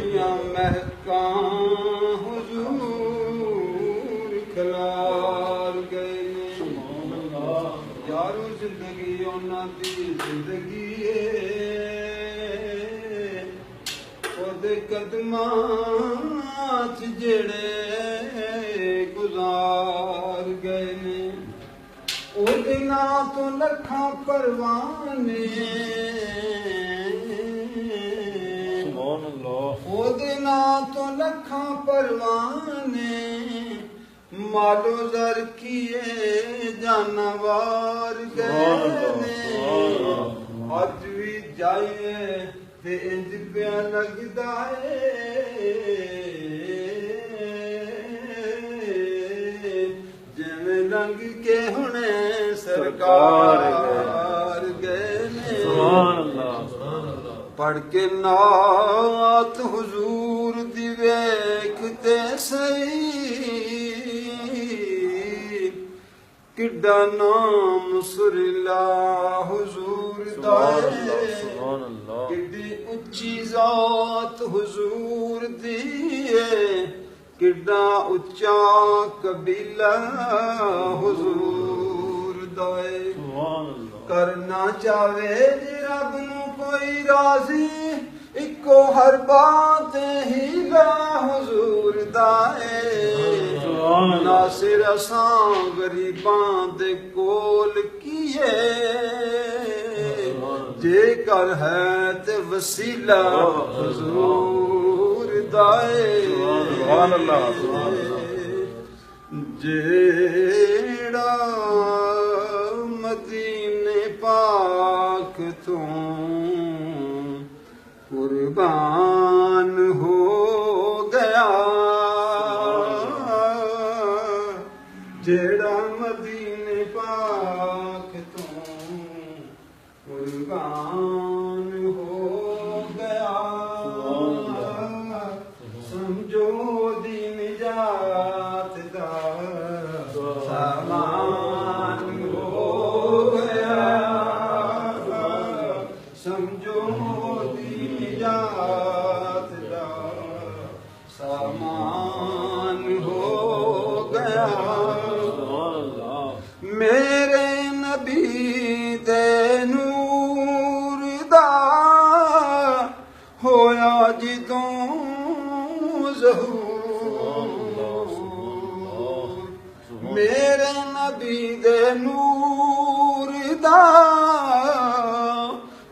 दुनिया महका हुजूर खलार गए ने यारो जिंदगी उन्हां दी जिंदगी ओदे कदमां च जेड़े गुजार गए ने ओदे नां तो लखां परवाने ओदे नां तो लखां परवाने मालो जर किए जानवार गए ने अज भी जाए ते इंज पिया लगदा है जिवें लंघ के हुणे सरकार गए ने पढ़ के नात हुजूर दी वेखते सही किड्डा नाम सुरीला हुजूर दा किड्डी उच्ची जात हुजूर दी किड्डा उच्चा कबीला हुजूर दा करना चावे जे रब नू कोई राजी इको हर बात ही ला हुजूर दाए नासिर असां गरीबां दे कोल किए जेकर है ते वसीला हुजूर दाए जेड़ा मदीने पाक तो कुर्बान हो गया जेड़ा मदीने पाक तो कुर्बान हो गया समझो दी निजात दा सामान हो गया समझो दी निजात दा सामान हो गया मेरे नबी दे नूर दा होया जिदों मेरे नबी दे नूर दा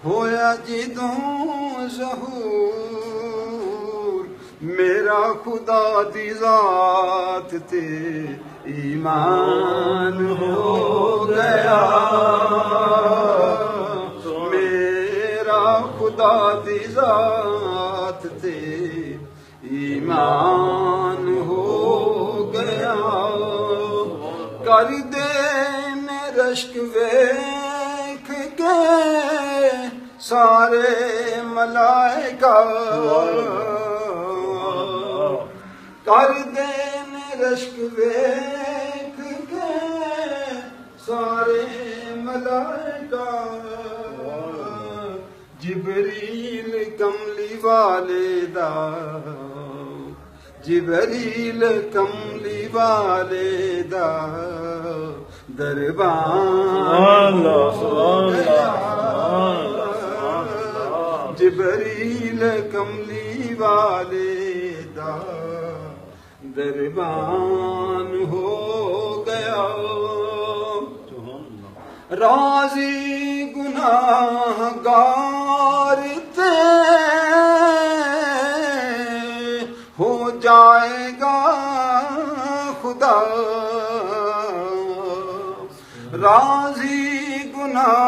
होया जिदों ज़हूर मेरा खुदा दी ज़ात ते ईमान हो गया मेरा खुदा दी ज़ात ते ईमान हो गया कर दे ने रश्क वेख के सारे मलाइका कर दे ने रश्क वेख के सारे मलाइका जिबरील कमली वाले दा जिबरील कमली वाले दा दरबार जिबरील कमली वाले दा दरबान हो गया राजी गुनाहगार ते हो जाएगा खुदा राजी गुनाह